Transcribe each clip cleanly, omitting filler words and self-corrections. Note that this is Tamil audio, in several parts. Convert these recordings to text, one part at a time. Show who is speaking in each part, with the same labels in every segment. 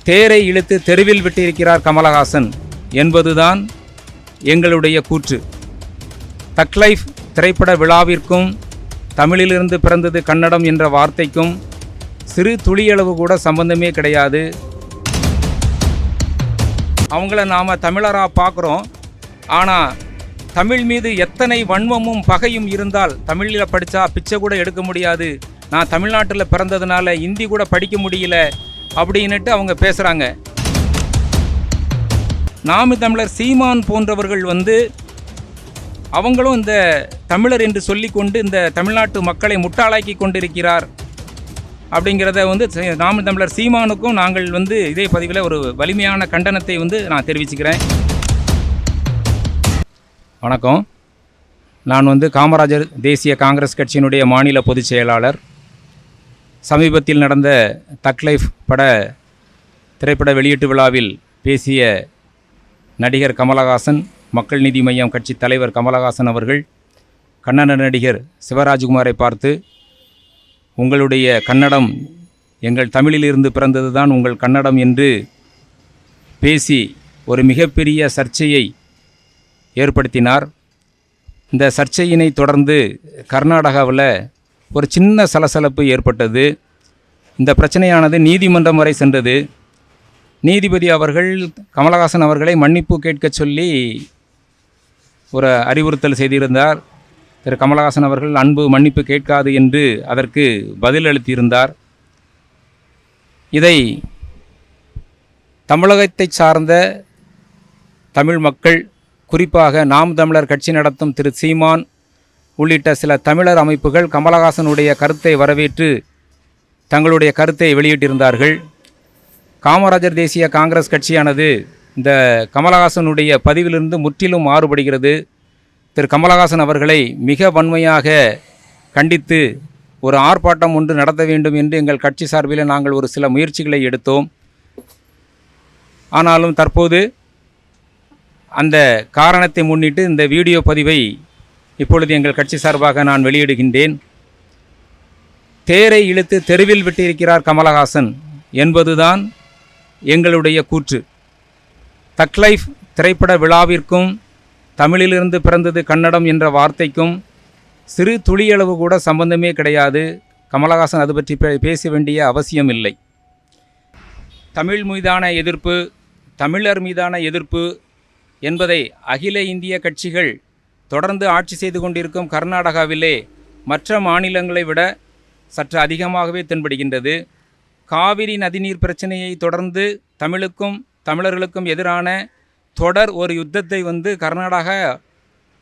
Speaker 1: தேரை இழுத்து தெருவில் விட்டிருக்கிறார் கமலஹாசன் என்பதுதான் எங்களுடைய கூற்று. தக் லைஃப் திரைப்பட விழாவிற்கும் தமிழிலிருந்து பிறந்தது கன்னடம் என்ற வார்த்தைக்கும் சிறு துளியளவு கூட சம்பந்தமே கிடையாது. அவங்கள நாம் தமிழராக பார்க்குறோம். ஆனால் தமிழ் மீது எத்தனை வன்மமும் பகையும் இருந்தால் தமிழில் படித்தா பிச்சை கூட எடுக்க முடியாது, நான் தமிழ்நாட்டில் பிறந்ததுனால ஹிந்தி கூட படிக்க முடியல அப்படின்னுட்டு அவங்க பேசுகிறாங்க. நாம் தமிழர் சீமான் போன்றவர்கள் அவங்களும் இந்த தமிழர் என்று சொல்லிக்கொண்டு இந்த தமிழ்நாட்டு மக்களை முட்டாளாக்கி கொண்டிருக்கிறார் அப்படிங்கிறத நாம் தமிழர் சீமானுக்கும் நாங்கள் இதே பதிவில் ஒரு வலிமையான கண்டனத்தை நான் தெரிவிச்சுக்கிறேன். வணக்கம். நான் காமராஜர் தேசிய காங்கிரஸ் கட்சியினுடைய மாநில பொதுச் செயலாளர். சமீபத்தில் நடந்த தக் லைஃப் திரைப்பட வெளியீட்டு விழாவில் பேசிய நடிகர் கமலஹாசன், மக்கள் நீதி மய்யம் கட்சி தலைவர் கமலஹாசன் அவர்கள் கன்னட நடிகர் சிவராஜ்குமாரை பார்த்து, உங்களுடைய கன்னடம் எங்கள் தமிழிலிருந்து பிறந்தது தான் உங்கள் கன்னடம் என்று பேசி ஒரு மிகப்பெரிய சர்ச்சையை ஏற்படுத்தினார். இந்த சர்ச்சையினை தொடர்ந்து கர்நாடகாவில் ஒரு சின்ன சலசலப்பு ஏற்பட்டது. இந்த பிரச்சனையானது நீதிமன்றம் வரை சென்றது. நீதிபதி அவர்கள் கமலஹாசன் அவர்களை மன்னிப்பு கேட்க சொல்லி ஒரு அறிவுறுத்தல் செய்திருந்தார். திரு கமலஹாசன் அவர்கள் அன்பு மன்னிப்பு கேட்காது என்று அதற்கு பதிலளித்திருந்தார். இதை தமிழகத்தை சார்ந்த தமிழ் மக்கள், குறிப்பாக நாம் தமிழர் கட்சி நடத்தும் திரு சீமான் உள்ளிட்ட சில தமிழர் அமைப்புகள் கமலஹாசனுடைய கருத்தை வரவேற்று தங்களுடைய கருத்தை வெளியிட்டிருந்தார்கள். காமராஜர் தேசிய காங்கிரஸ் கட்சியானது இந்த கமலஹாசனுடைய பதிவிலிருந்து முற்றிலும் மாறுபடுகிறது. திரு கமலஹாசன் அவர்களை மிக வன்மையாக கண்டித்து ஒரு ஆர்ப்பாட்டம் ஒன்று நடத்த வேண்டும் என்று எங்கள் கட்சி சார்பில் நாங்கள் ஒரு சில முயற்சிகளை எடுத்தோம். ஆனாலும் தற்போது அந்த காரணத்தை முன்னிட்டு இந்த வீடியோ பதிவை இப்பொழுது எங்கள் கட்சி சார்பாக நான் வெளியிடுகின்றேன். தேரை இழுத்து தெருவில் விட்டிருக்கிறார் கமலஹாசன் என்பதுதான் எங்களுடைய கூற்று. தக் லைஃப் திரைப்பட விழாவிற்கும் தமிழிலிருந்து பிறந்தது கன்னடம் என்ற வார்த்தைக்கும் சிறு துளியளவு கூட சம்பந்தமே கிடையாது. கமலஹாசன் அது பற்றி பேச வேண்டிய அவசியம் இல்லை. தமிழ் மீதான எதிர்ப்பு, தமிழர் மீதான எதிர்ப்பு என்பதை அகில இந்திய கட்சிகள் தொடர்ந்து ஆட்சி செய்து கொண்டிருக்கும் கர்நாடகாவிலே மற்ற மாநிலங்களை விட சற்று அதிகமாகவே தென்படுகின்றது. காவிரி நதிநீர் பிரச்சனையை தொடர்ந்து தமிழுக்கும் தமிழர்களுக்கும் எதிரான தொடர் ஒரு யுத்தத்தை கர்நாடகா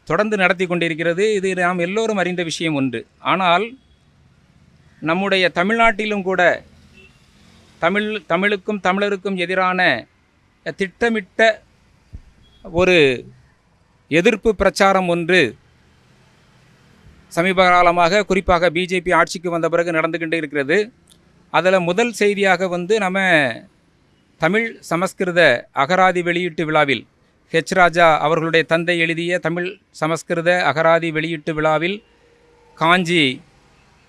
Speaker 1: தொடர்ந்து நடத்தி கொண்டிருக்கிறது. இது நாம் எல்லோரும் அறிந்த விஷயம் ஒன்று. ஆனால் நம்முடைய தமிழ்நாட்டிலும் கூட தமிழுக்கும் தமிழருக்கும் எதிரான திட்டமிட்ட ஒரு எதிர்ப்பு பிரச்சாரம் ஒன்று சமீப காலமாக, குறிப்பாக பிஜேபி ஆட்சிக்கு வந்த பிறகு நடந்து கொண்டு இருக்கிறது. அதில் முதல் செய்தியாக நம்ம தமிழ் சமஸ்கிருத அகராதி வெளியீட்டு விழாவில் ஹெச் ராஜா அவர்களுடைய தந்தை எழுதிய தமிழ் சமஸ்கிருத அகராதி வெளியீட்டு விழாவில் காஞ்சி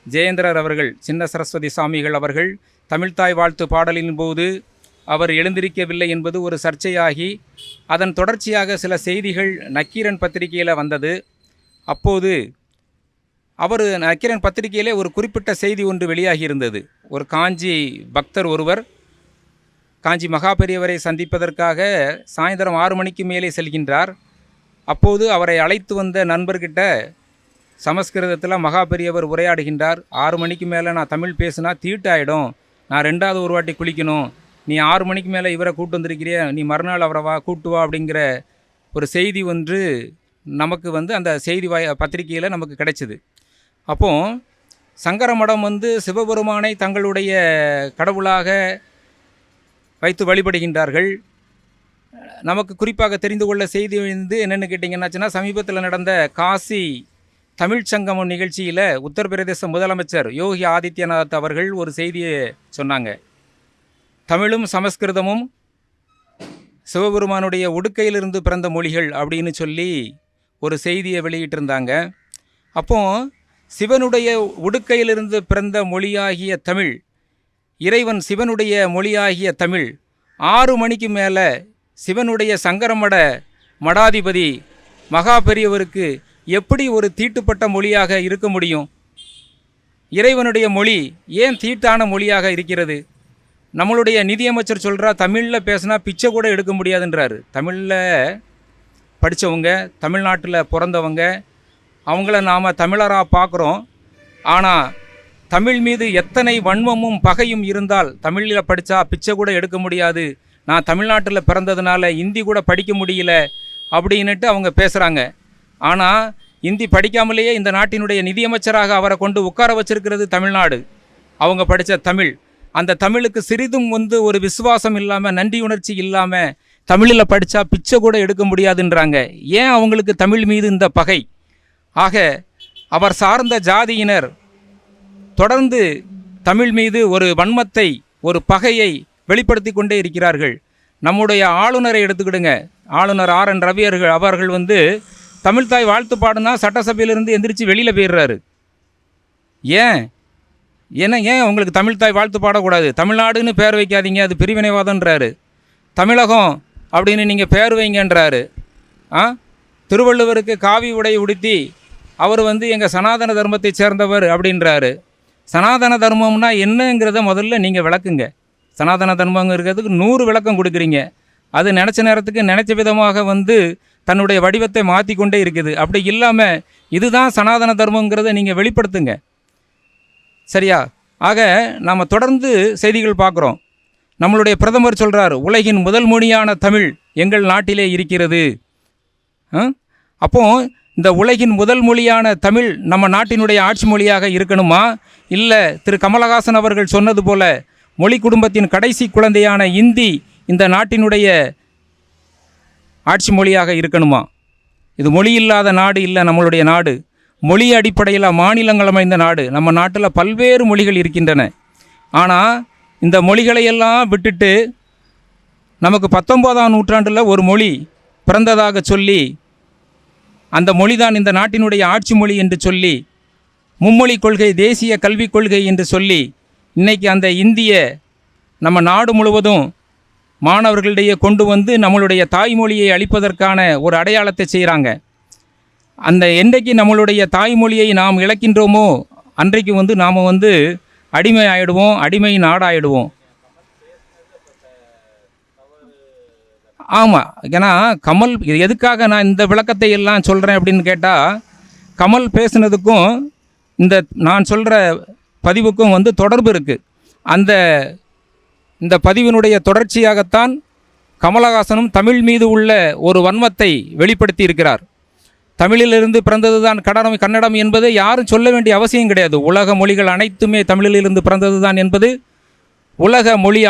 Speaker 1: ஜெயேந்திரர் அவர்கள், சின்ன சரஸ்வதி சாமிகள் அவர்கள் தமிழ்தாய் வாழ்த்து பாடலின் போது அவர் எழுந்திருக்கவில்லை என்பது ஒரு சர்ச்சையாகி, அதன் தொடர்ச்சியாக சில செய்திகள் நக்கீரன் பத்திரிகையில் வந்தது. அப்போது நக்கீரன் பத்திரிகையிலே ஒரு குறிப்பிட்ட செய்தி ஒன்று வெளியாகி இருந்தது. ஒரு காஞ்சி பக்தர் ஒருவர் காஞ்சி மகாபெரியவரை சந்திப்பதற்காக சாயந்தரம் 6 மணிக்கு மேலே செல்கின்றார். அப்போது அவரை அழைத்து வந்த நண்பர்கிட்ட சமஸ்கிருதத்தில் மகாபெரியவர் உரையாடுகின்றார். 6 மணிக்கு மேலே நான் தமிழ் பேசுனா தீட்டாயிடும், நான் 2வது ஒரு வாட்டி குளிக்கணும், நீ 6 மணிக்கு மேலே இவரை கூட்டு வந்திருக்கிறிய, நீ மறுநாள் அவரை கூட்டு வா அப்படிங்கிற ஒரு செய்தி ஒன்று நமக்கு அந்த செய்தி பத்திரிகையில் நமக்கு கிடைச்சிது. அப்போது சங்கரமடம் சிவபெருமானை தங்களுடைய கடவுளாக வைத்து வழிபடுகின்றார்கள். நமக்கு குறிப்பாக தெரிந்து கொள்ள செய்தி என்னென்னு கேட்டிங்கன்னாச்சுன்னா, சமீபத்தில் நடந்த காசி தமிழ்ச்சங்கமம் நிகழ்ச்சியில் உத்தரப்பிரதேச முதலமைச்சர் யோகி ஆதித்யநாத் அவர்கள் ஒரு செய்தியை சொன்னாங்க. தமிழும் சமஸ்கிருதமும் சிவபெருமானுடைய உடுக்கையிலிருந்து பிறந்த மொழிகள் அப்படின்னு சொல்லி ஒரு செய்தியை வெளியிட்டிருந்தாங்க. அப்போது சிவனுடைய உடுக்கையிலிருந்து பிறந்த மொழியாகிய தமிழ், இறைவன் சிவனுடைய மொழியாகிய தமிழ் 6 மணிக்கு மேலே சிவனுடைய சங்கரமட மடாதிபதி மகா பெரியவருக்கு எப்படி ஒரு தீட்டுப்பட்ட மொழியாக இருக்க முடியும்? இறைவனுடைய மொழி ஏன் தீட்டான மொழியாக இருக்கிறது? நம்மளுடைய நிதியமைச்சர் சொல்கிறா தமிழில் பேசினா பிச்சை கூட எடுக்க முடியாதுன்றாரு. தமிழில் படித்தவங்க, தமிழ்நாட்டில் பிறந்தவங்க, அவங்கள நாம் தமிழராக பார்க்குறோம். ஆனால் தமிழ் மீது எத்தனை வன்மமும் பகையும் இருந்தால் தமிழில் படித்தா பிச்சை கூட எடுக்க முடியாது, நான் தமிழ்நாட்டில் பிறந்ததுனால இந்தி கூட படிக்க முடியல அப்படின்னுட்டு அவங்க பேசுகிறாங்க. ஆனால் இந்தி படிக்காமலேயே இந்த நாட்டினுடைய நிதியமைச்சராக அவரை கொண்டு உட்கார வச்சிருக்கிறது தமிழ்நாடு. அவங்க படித்த தமிழ், அந்த தமிழுக்கு சிறிதும் ஒரு விசுவாசம் இல்லாமல், நன்றி உணர்ச்சி இல்லாமல் தமிழில் படித்தா பிச்சை கூட எடுக்க முடியாதுன்றாங்க. ஏன் அவங்களுக்கு தமிழ் மீது இந்த பகை? ஆக அவர் சார்ந்த ஜாதியினர் தொடர்ந்து தமிழ் மீது ஒரு வன்மத்தை, ஒரு பகையை வெளிப்படுத்தி கொண்டே இருக்கிறார்கள். நம்முடைய ஆளுநரை எடுத்துக்கிடுங்க. ஆளுநர் RN ரவி அவர்கள் தமிழ்தாய் வாழ்த்து பாடுனா சட்டசபையிலிருந்து எந்திரிச்சு வெளியில் போயிடுறாரு. ஏன் உங்களுக்கு தமிழ்தாய் வாழ்த்து பாடக்கூடாது? தமிழ்நாடுன்னு பேர் வைக்காதீங்க, அது பிரிவினைவாதன்றாரு. தமிழகம் அப்படின்னு நீங்கள் பேர் வைங்கன்றாரு. திருவள்ளுவருக்கு காவி உடை உடுத்தி அவர் எங்கள் சனாதன தர்மத்தை சேர்ந்தவர் அப்படின்றாரு. சனாதன தர்மம்னா என்னங்கிறத முதல்ல நீங்கள் விளக்குங்க. சனாதன தர்மங்கிறதுக்கு 100 விளக்கம் கொடுக்குறீங்க. அது நினச்ச நேரத்துக்கு நினச்ச விதமாக தன்னுடைய வடிவத்தை மாற்றி கொண்டே இருக்குது. அப்படி இல்லாமல் இதுதான் சனாதன தர்மங்கிறத நீங்கள் வெளிப்படுத்துங்க. சரியா? ஆக நாம் தொடர்ந்து செய்திகள் பார்க்குறோம். நம்மளுடைய பிரதமர் சொல்கிறார், உலகின் முதல் மொழியான தமிழ் எங்கள் நாட்டிலே இருக்கிறது. அப்போது இந்த உலகின் முதல் மொழியான தமிழ் நம்ம நாட்டினுடைய ஆட்சி மொழியாக இருக்கணுமா? இல்லை திரு கமலஹாசன் அவர்கள் சொன்னது போல மொழி குடும்பத்தின் கடைசி குழந்தையான இந்தி இந்த நாட்டினுடைய ஆட்சி மொழியாக இருக்கணுமா? இது மொழி இல்லாத நாடு இல்லை நம்மளுடைய நாடு. மொழி அடிப்படையில் மாநிலங்கள் அமைந்த நாடு. நம்ம நாட்டில் பல்வேறு மொழிகள் இருக்கின்றன. ஆனால் இந்த மொழிகளையெல்லாம் விட்டுட்டு நமக்கு 19ஆம் நூற்றாண்டில் ஒரு மொழி பிறந்ததாக சொல்லி, அந்த மொழிதான் இந்த நாட்டினுடைய ஆட்சி மொழி என்று சொல்லி, மும்மொழி கொள்கை, தேசிய கல்விக் கொள்கை என்று சொல்லி, இன்றைக்கி அந்த இந்திய நம்ம நாடு முழுவதும் மாணவர்களிடையே கொண்டு நம்மளுடைய தாய்மொழியை அளிப்பதற்கான ஒரு அடையாளத்தை செய்கிறாங்க. அந்த என்றைக்கு நம்மளுடைய தாய்மொழியை நாம் இழக்கின்றோமோ அன்றைக்கு நாம் அடிமை ஆகிடுவோம், அடிமை நாடாயிடுவோம். ஆமாம், ஏன்னா கமல் எதுக்காக நான் இந்த விளக்கத்தை எல்லாம் சொல்கிறேன் அப்படின்னு கேட்டால், கமல் பேசுனதுக்கும் இந்த நான் சொல்கிற பதிவுக்கும் தொடர்பு இருக்குது. இந்த பதிவினுடைய தொடர்ச்சியாகத்தான் கமலஹாசனும் தமிழ் மீது உள்ள ஒரு வன்மத்தை வெளிப்படுத்தி இருக்கிறார். தமிழிலிருந்து பிறந்தது தான் கன்னடம் என்பதை யாரும் சொல்ல வேண்டிய அவசியம் கிடையாது. உலக மொழிகள் அனைத்துமே தமிழிலிருந்து பிறந்தது தான் என்பது உலக மொழி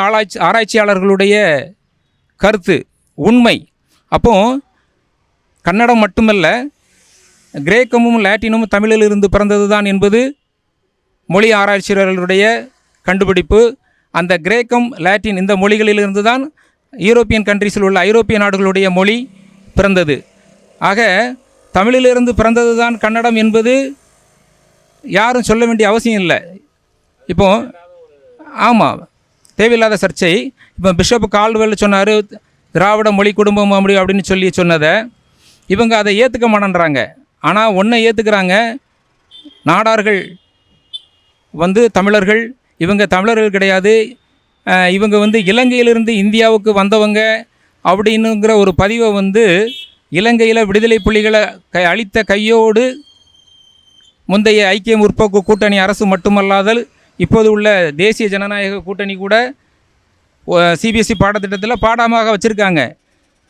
Speaker 1: ஆராய்ச்சியாளர்களுடைய கருத்து, உண்மை. அப்போது கன்னடம் மட்டுமல்ல, கிரேக்கமும் லாட்டினும் தமிழிலிருந்து பிறந்தது தான் என்பது மொழி ஆராய்ச்சியாளர்களுடைய கண்டுபிடிப்பு. அந்த கிரேக்கம், லாட்டின் இந்த மொழிகளிலிருந்து தான் யூரோப்பியன் கண்ட்ரீஸில் உள்ள ஐரோப்பிய நாடுகளுடைய மொழி பிறந்தது. ஆக தமிழிலிருந்து பிறந்தது தான் கன்னடம் என்பது யாரும் சொல்ல வேண்டிய அவசியம் இல்லை. இப்போது ஆமாம், தேவையில்லாத சர்ச்சை. இப்போ பிஷப் கால்வெல் சொன்னார் திராவிட மொழி குடும்பம் அப்படி அப்படின்னு சொன்னதை இவங்க அதை ஏற்றுக்க மாட்டேன்றாங்க. ஆனால் ஒன்றை ஏற்றுக்கிறாங்க, நாடார்கள் தமிழர்கள், இவங்க தமிழர்கள் கிடையாது, இவங்க இலங்கையிலிருந்து இந்தியாவுக்கு வந்தவங்க அப்படின்னுங்கிற ஒரு பதிவை இலங்கையில் விடுதலை புலிகளை அளித்த கையோடு முந்தைய ஐக்கிய முற்போக்கு கூட்டணி அரசு மட்டுமல்லாதல் இப்போது உள்ள தேசிய ஜனநாயக கூட்டணி கூட சிபிஎஸ்சி பாடத்திட்டத்தில் பாடமாக வச்சுருக்காங்க.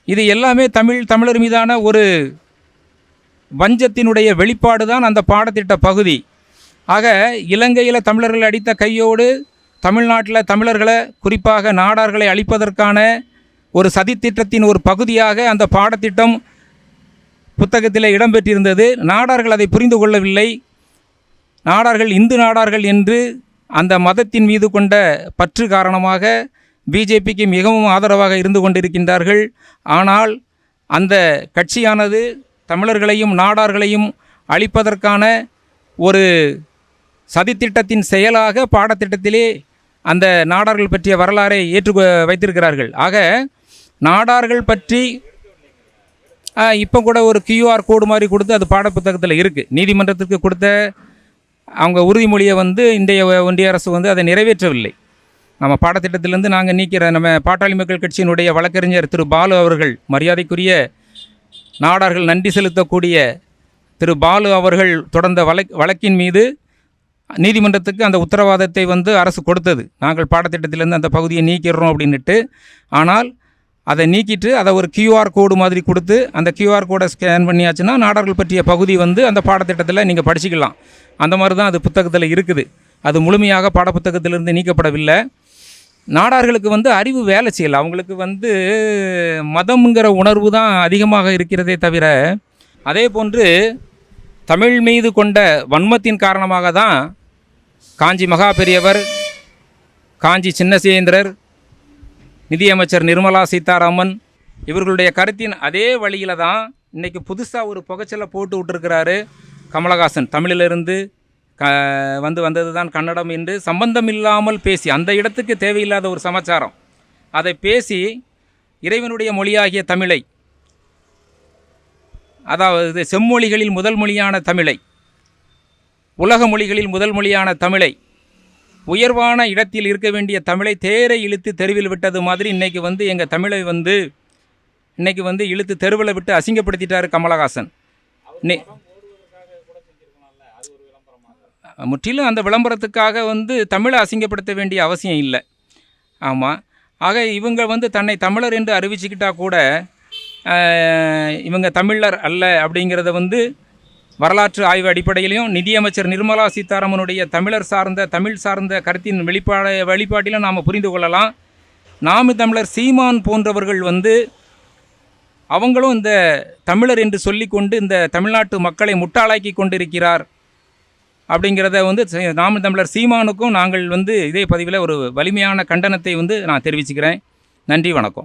Speaker 1: இது எல்லாமே தமிழர் மீதான ஒரு வஞ்சத்தினுடைய வெளிப்பாடு தான் அந்த பாடத்திட்ட பகுதி. ஆக இலங்கையில் தமிழர்கள் அடித்த கையோடு தமிழ்நாட்டில் தமிழர்களை, குறிப்பாக நாடார்களை அழிப்பதற்கான ஒரு சதித்திட்டத்தின் ஒரு பகுதியாக அந்த பாடத்திட்டம் புத்தகத்தில் இடம்பெற்றிருந்தது. நாடார்கள் அதை புரிந்து கொள்ளவில்லை. நாடார்கள் இந்து நாடார்கள் என்று அந்த மதத்தின் மீது கொண்ட பற்று காரணமாக பிஜேபிக்கு மிகவும் ஆதரவாக இருந்து கொண்டிருக்கின்றார்கள். ஆனால் அந்த கட்சியானது தமிழர்களையும் நாடார்களையும் அழிப்பதற்கான ஒரு சதித்திட்டத்தின் செயலாக பாடத்திட்டத்திலே அந்த நாடார்கள் பற்றிய வரலாறை ஏற்று வைத்திருக்கிறார்கள். ஆக நாடார்கள் பற்றி இப்போ கூட ஒரு கியூஆர் கோடு மாதிரி கொடுத்து அது பாடப்புத்தகத்தில் இருக்குது. நீதிமன்றத்திற்கு கொடுத்த அவங்க உறுதிமொழியை இன்றைய ஒன்றிய அரசு அதை நிறைவேற்றவில்லை. நம்ம பாடத்திட்டத்திலேருந்து நாங்கள் நீக்கிற நம்ம பாட்டாளி மக்கள் கட்சியினுடைய வழக்கறிஞர் திரு பாலு அவர்கள், மரியாதைக்குரிய நாடார்கள் நன்றி செலுத்தக்கூடிய திரு பாலு அவர்கள் தொடர்ந்த வழக்கின் மீது நீதிமன்றத்துக்கு அந்த உத்தரவாதத்தை அரசு கொடுத்தது. நாங்கள் பாடத்திட்டத்திலேருந்து அந்த பகுதியை நீக்கிறோம் அப்படின்ட்டு. ஆனால் அதை நீக்கிட்டு அதை ஒரு கியூஆர் கோடு மாதிரி கொடுத்து அந்த கியூஆர் கோடை ஸ்கேன் பண்ணியாச்சுன்னா நாடார்கள் பற்றிய பகுதி அந்த பாடத்திட்டத்தில் நீங்கள் படிச்சுக்கலாம். அந்த மாதிரி தான் அது புத்தகத்தில் இருக்குது. அது முழுமையாக பாடப்புத்தகத்திலிருந்து நீக்கப்படவில்லை. நாடார்களுக்கு அறிவு வேலை செய்யலை. அவங்களுக்கு மதம்ங்கிற உணர்வு தான் அதிகமாக இருக்கிறதே தவிர, அதே போன்று தமிழ் மீது கொண்ட வன்மத்தின் காரணமாக தான் காஞ்சி மகா பெரியவர், காஞ்சி சின்னசேந்திரர், நிதியமைச்சர் நிர்மலா சீதாராமன் இவர்களுடைய கருத்தின் அதே வழியில் தான் இன்றைக்கி புதுசாக ஒரு புகைச்சலை போட்டு விட்டுருக்கிறாரு கமலஹாசன். தமிழிலிருந்து வந்தது தான் கன்னடம் என்று சம்பந்தம் இல்லாமல் பேசி, அந்த இடத்துக்கு தேவையில்லாத ஒரு சமாச்சாரம் அதை பேசி இறைவனுடைய மொழியாகிய தமிழை, அதாவது செம்மொழிகளில் முதல் மொழியான தமிழை, உலக மொழிகளில் முதல் மொழியான தமிழை, உயர்வான இடத்தில் இருக்க வேண்டிய தமிழை தேரை இழுத்து தெருவில் விட்டது மாதிரி இன்றைக்கி எங்கள் தமிழை இன்றைக்கி இழுத்து தெருவில் விட்டு அசிங்கப்படுத்திட்டார் கமலஹாசன். முற்றிலும் அந்த விளம்பரத்துக்காக தமிழை அசிங்கப்படுத்த வேண்டிய அவசியம் இல்லை. ஆமாம். ஆக இவங்க தன்னை தமிழர் என்று அறிவிச்சுக்கிட்டா கூட இவங்க தமிழர் அல்ல அப்படிங்கிறத வரலாற்று ஆய்வு அடிப்படையிலையும் நிதியமைச்சர் நிர்மலா சீதாராமனுடைய தமிழ் சார்ந்த கருத்தின் வெளிப்பாட்டிலும் நாம் புரிந்து கொள்ளலாம். நாம் தமிழர் சீமான் போன்றவர்கள் அவங்களும் இந்த தமிழர் என்று சொல்லிக்கொண்டு இந்த தமிழ்நாட்டு மக்களை முட்டாளாக்கி கொண்டிருக்கிறார் அப்படிங்கிறத நாம் தமிழர் சீமானுக்கும் நாங்கள் இதே பதிவில் ஒரு வலிமையான கண்டனத்தை நான் தெரிவிச்சுக்கிறேன். நன்றி, வணக்கம்.